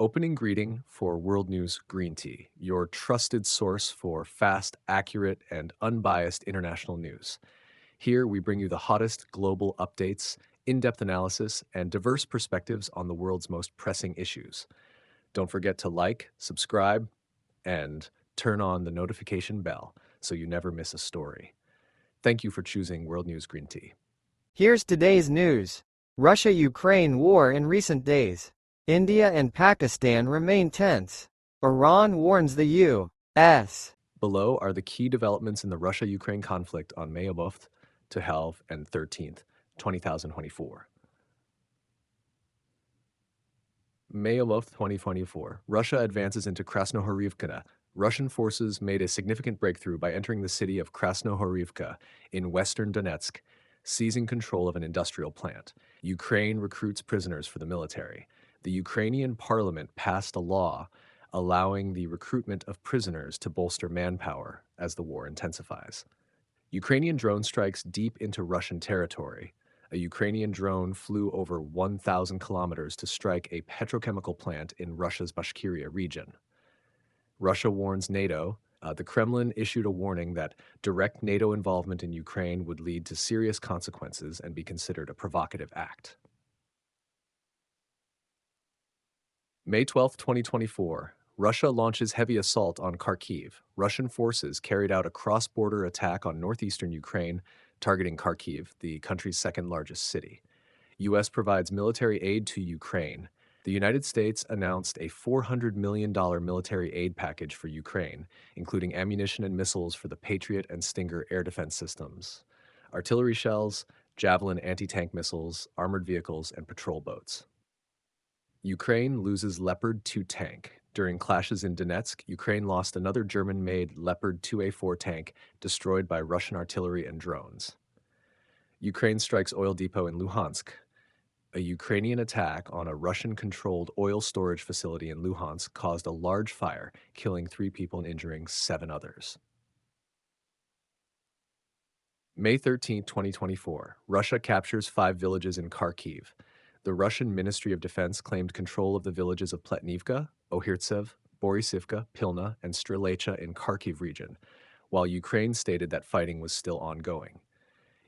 Opening greeting for World News Greenty, your trusted source for fast, accurate, and unbiased international news. Here we bring you the hottest global updates, in-depth analysis, and diverse perspectives on the world's most pressing issues. Don't forget to like, subscribe, and turn on the notification bell so you never miss a story. Thank you for choosing World News Greenty. Here's today's news. Russia-Ukraine war in recent days. India and Pakistan remain tense. Iran warns the U.S. Below are the key developments in the Russia-Ukraine conflict on May 11th to 12th and 13th, 2024. May 11th, 2024. Russia advances into Krasnohorivka. Russian forces made a significant breakthrough by entering the city of Krasnohorivka in western Donetsk, seizing control of an industrial plant. Ukraine recruits prisoners for the military. The Ukrainian parliament passed a law allowing the recruitment of prisoners to bolster manpower as the war intensifies. Ukrainian drone strikes deep into Russian territory. A Ukrainian drone flew over 1,000 kilometers to strike a petrochemical plant in Russia's Bashkiria region. Russia warns NATO. The Kremlin issued a warning that direct NATO involvement in Ukraine would lead to serious consequences and be considered a provocative act. May 12, 2024. Russia launches heavy assault on Kharkiv. Russian forces carried out a cross-border attack on northeastern Ukraine, targeting Kharkiv, the country's second-largest city. U.S. provides military aid to Ukraine. The United States announced a $400 million military aid package for Ukraine, including ammunition and missiles for the Patriot and Stinger air defense systems, artillery shells, Javelin anti-tank missiles, armored vehicles, and patrol boats. Ukraine loses Leopard 2 tank. During clashes in Donetsk, Ukraine lost another German-made Leopard 2A4 tank destroyed by Russian artillery and drones. Ukraine strikes oil depot in Luhansk. A Ukrainian attack on a Russian-controlled oil storage facility in Luhansk caused a large fire, killing 3 people and injuring 7 others. May 13, 2024. Russia captures 5 villages in Kharkiv. The Russian Ministry of Defense claimed control of the villages of Pletnivka, Ohirtsev, Borisivka, Pilna, and Strilecha in Kharkiv region, while Ukraine stated that fighting was still ongoing.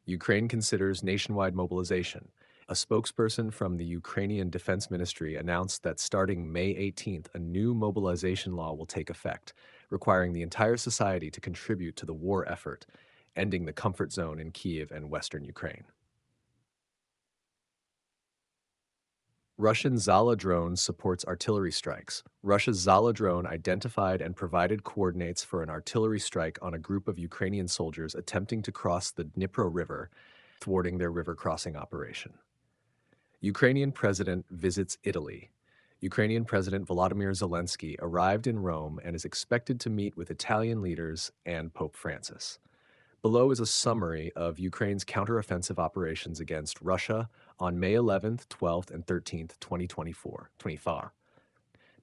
Ukraine considers nationwide mobilization. A spokesperson from the Ukrainian Defense Ministry announced that starting May 18th, a new mobilization law will take effect, requiring the entire society to contribute to the war effort, ending the comfort zone in Kyiv and western Ukraine. Russian Zala drone supports artillery strikes. Russia's Zala drone identified and provided coordinates for an artillery strike on a group of Ukrainian soldiers attempting to cross the Dnipro River, thwarting their river crossing operation. Ukrainian president visits Italy. Ukrainian President Volodymyr Zelensky arrived in Rome and is expected to meet with Italian leaders and Pope Francis. Below is a summary of Ukraine's counteroffensive operations against Russia on May 11th, 12th, and 13th, 2024.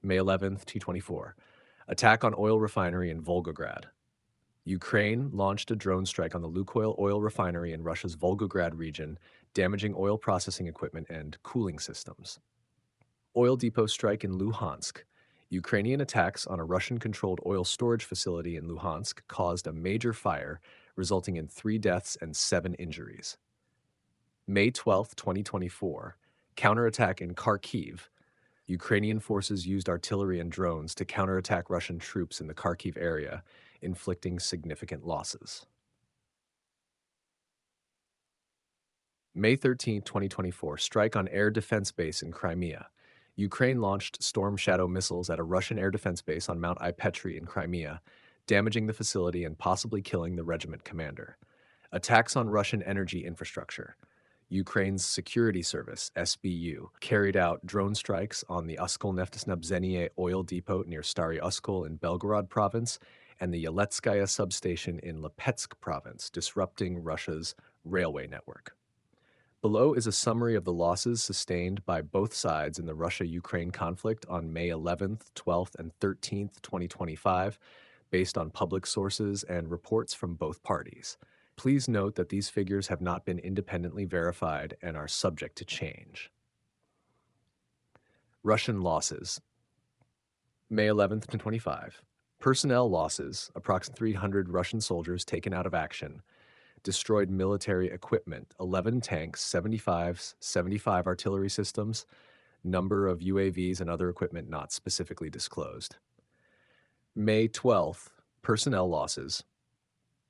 May 11th, 2024. Attack on oil refinery in Volgograd. Ukraine launched a drone strike on the Lukoil oil refinery in Russia's Volgograd region, damaging oil processing equipment and cooling systems. Oil depot strike in Luhansk. Ukrainian attacks on a Russian-controlled oil storage facility in Luhansk caused a major fire, resulting in 3 deaths and 7 injuries. May 12, 2024. Counterattack in Kharkiv. Ukrainian forces used artillery and drones to counterattack Russian troops in the Kharkiv area, inflicting significant losses. May 13, 2024. Strike on air defense base in Crimea. Ukraine launched Storm Shadow missiles at a Russian air defense base on Mount Ipetri in Crimea, damaging the facility and possibly killing the regiment commander. Attacks on Russian energy infrastructure. Ukraine's security service, SBU, carried out drone strikes on the Uskol-Neftesnabzhenie oil depot near Stary Uskol in Belgorod province and the Yeletskaya substation in Lipetsk province, disrupting Russia's railway network. Below is a summary of the losses sustained by both sides in the Russia-Ukraine conflict on May 11th, 12th, and 13th, 2025, based on public sources and reports from both parties. Please note that these figures have not been independently verified and are subject to change. Russian losses. May 11th to 25. Personnel losses, approximately 300 Russian soldiers taken out of action. Destroyed military equipment, 11 tanks, 75 artillery systems, number of UAVs and other equipment not specifically disclosed. May 12th, personnel losses,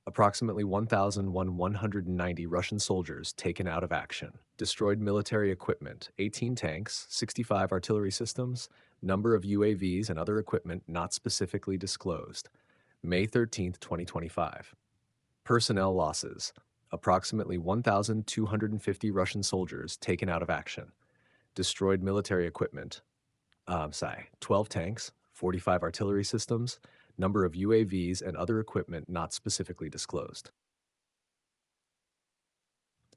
approximately 1,190 Russian soldiers taken out of action. Destroyed military equipment, 18 tanks, 65 artillery systems, number of UAVs and other equipment not specifically disclosed. May 13th, 2025. Personnel losses, approximately 1,250 Russian soldiers taken out of action. Destroyed military equipment, 12 tanks, 45 artillery systems, number of UAVs and other equipment not specifically disclosed.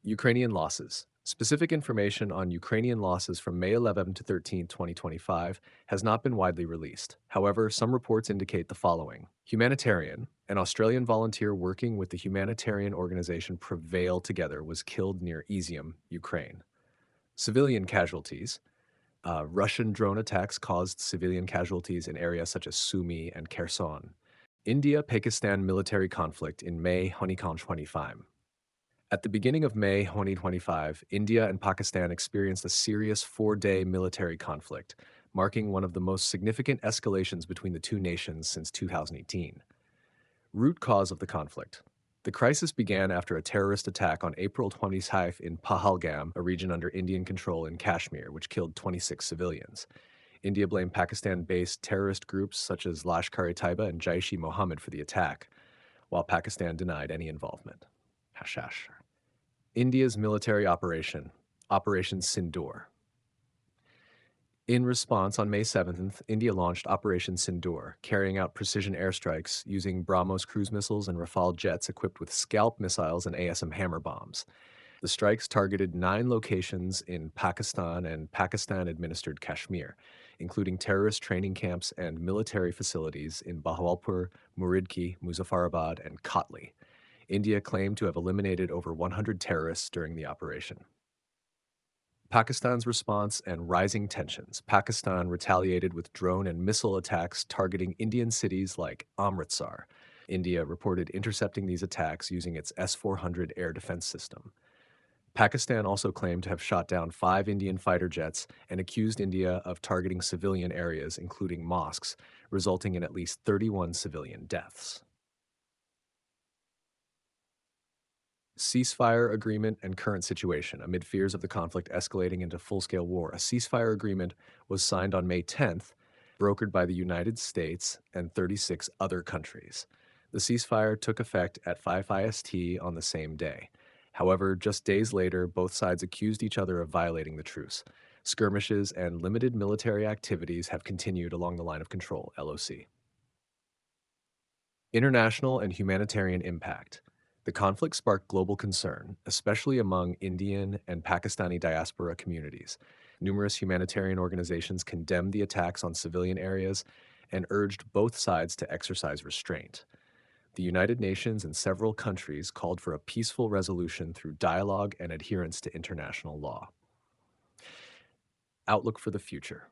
Ukrainian losses. Specific information on Ukrainian losses from May 11 to 13, 2025 has not been widely released. However, some reports indicate the following. Humanitarian, an Australian volunteer working with the humanitarian organization Prevail Together was killed near Izium, Ukraine. Civilian casualties. Russian drone attacks caused civilian casualties in areas such as Sumy and Kherson. India-Pakistan military conflict in May 2025. At the beginning of May 2025, India and Pakistan experienced a serious four-day military conflict, marking one of the most significant escalations between the two nations since 2018. Root cause of the conflict. The crisis began after a terrorist attack on April 25 in Pahalgam, a region under Indian control in Kashmir, which killed 26 civilians. India blamed Pakistan-based terrorist groups such as Lashkar-e-Taiba and Jaish-e-Mohammed for the attack, while Pakistan denied any involvement. Hashash. India's military operation, Operation Sindoor. In response, on May 7th, India launched Operation Sindoor, carrying out precision airstrikes using BrahMos cruise missiles and Rafale jets equipped with Scalp missiles and ASM hammer bombs. The strikes targeted 9 locations in Pakistan and Pakistan-administered Kashmir, including terrorist training camps and military facilities in Bahawalpur, Muridki, Muzaffarabad, and Kotli. India claimed to have eliminated over 100 terrorists during the operation. Pakistan's response and rising tensions. Pakistan retaliated with drone and missile attacks targeting Indian cities like Amritsar. India reported intercepting these attacks using its S-400 air defense system. Pakistan also claimed to have shot down 5 Indian fighter jets and accused India of targeting civilian areas, including mosques, resulting in at least 31 civilian deaths. Ceasefire agreement and current situation. Amid fears of the conflict escalating into full-scale war, a ceasefire agreement was signed on May 10th, brokered by the United States and 36 other countries. The ceasefire took effect at 5 IST on the same day. However, just days later, both sides accused each other of violating the truce. Skirmishes and limited military activities have continued along the line of control, LOC. International and humanitarian impact. The conflict sparked global concern, especially among Indian and Pakistani diaspora communities. Numerous humanitarian organizations condemned the attacks on civilian areas and urged both sides to exercise restraint. The United Nations and several countries called for a peaceful resolution through dialogue and adherence to international law. Outlook for the future.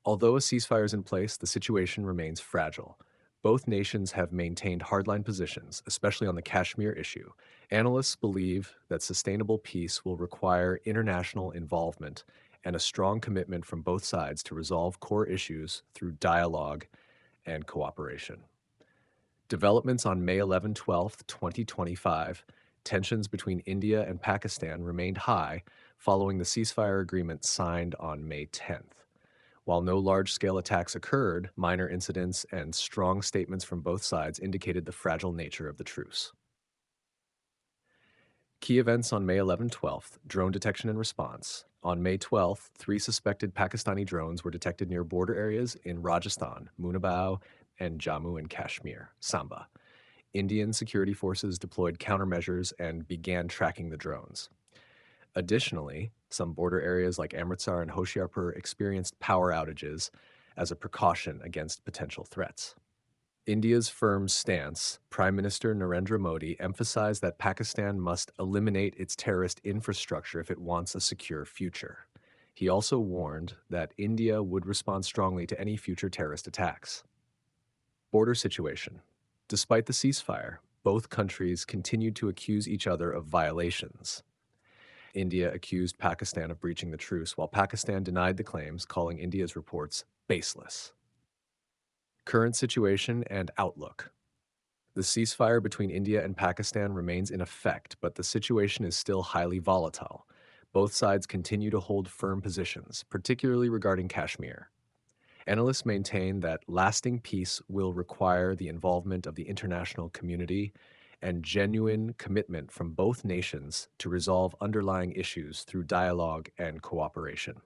Although a ceasefire is in place, the situation remains fragile. Both nations have maintained hardline positions, especially on the Kashmir issue. Analysts believe that sustainable peace will require international involvement and a strong commitment from both sides to resolve core issues through dialogue and cooperation. Developments on May 11-12, 2025, tensions between India and Pakistan remained high following the ceasefire agreement signed on May 10th. While no large-scale attacks occurred, minor incidents and strong statements from both sides indicated the fragile nature of the truce. Key events on May 11-12, drone detection and response. On May 12th, 3 suspected Pakistani drones were detected near border areas in Rajasthan, Munabao, and Jammu and Kashmir, Samba. Indian security forces deployed countermeasures and began tracking the drones. Additionally, some border areas like Amritsar and Hoshiarpur experienced power outages as a precaution against potential threats. India's firm stance. Prime Minister Narendra Modi emphasized that Pakistan must eliminate its terrorist infrastructure if it wants a secure future. He also warned that India would respond strongly to any future terrorist attacks. Border situation. Despite the ceasefire, both countries continued to accuse each other of violations. India accused Pakistan of breaching the truce, while Pakistan denied the claims, calling India's reports baseless. Current situation and outlook. The ceasefire between India and Pakistan remains in effect, but the situation is still highly volatile. Both sides continue to hold firm positions, particularly regarding Kashmir. Analysts maintain that lasting peace will require the involvement of the international community and genuine commitment from both nations to resolve underlying issues through dialogue and cooperation.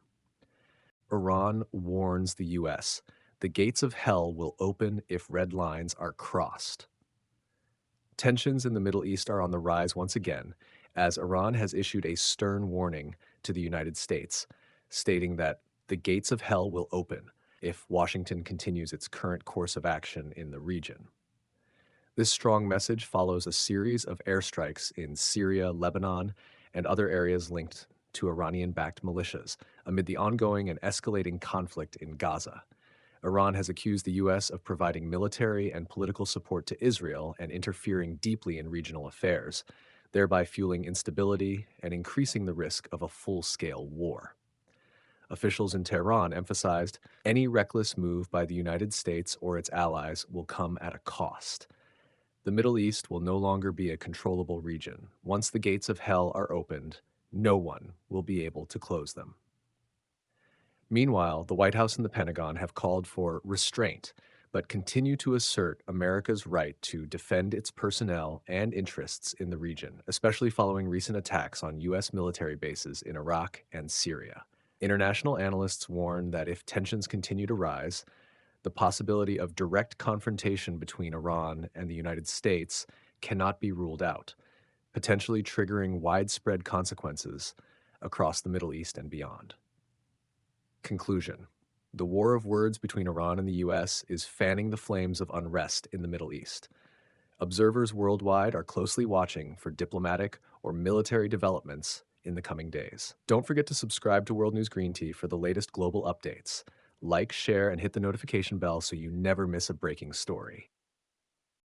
Iran warns the U.S. the gates of hell will open if red lines are crossed. Tensions in the Middle East are on the rise once again, as Iran has issued a stern warning to the United States, stating that the gates of hell will open if Washington continues its current course of action in the region. This strong message follows a series of airstrikes in Syria, Lebanon, and other areas linked to Iranian-backed militias amid the ongoing and escalating conflict in Gaza. Iran has accused the U.S. of providing military and political support to Israel and interfering deeply in regional affairs, thereby fueling instability and increasing the risk of a full-scale war. Officials in Tehran emphasized any reckless move by the United States or its allies will come at a cost. The Middle East will no longer be a controllable region. Once the gates of hell are opened, no one will be able to close them. Meanwhile, the White House and the Pentagon have called for restraint, but continue to assert America's right to defend its personnel and interests in the region, especially following recent attacks on U.S. military bases in Iraq and Syria. International analysts warn that if tensions continue to rise, the possibility of direct confrontation between Iran and the United States cannot be ruled out, potentially triggering widespread consequences across the Middle East and beyond. Conclusion. The war of words between Iran and the U.S. is fanning the flames of unrest in the Middle East. Observers worldwide are closely watching for diplomatic or military developments in the coming days. Don't forget to subscribe to World News Greenty for the latest global updates. Like, share, and hit the notification bell so you never miss a breaking story.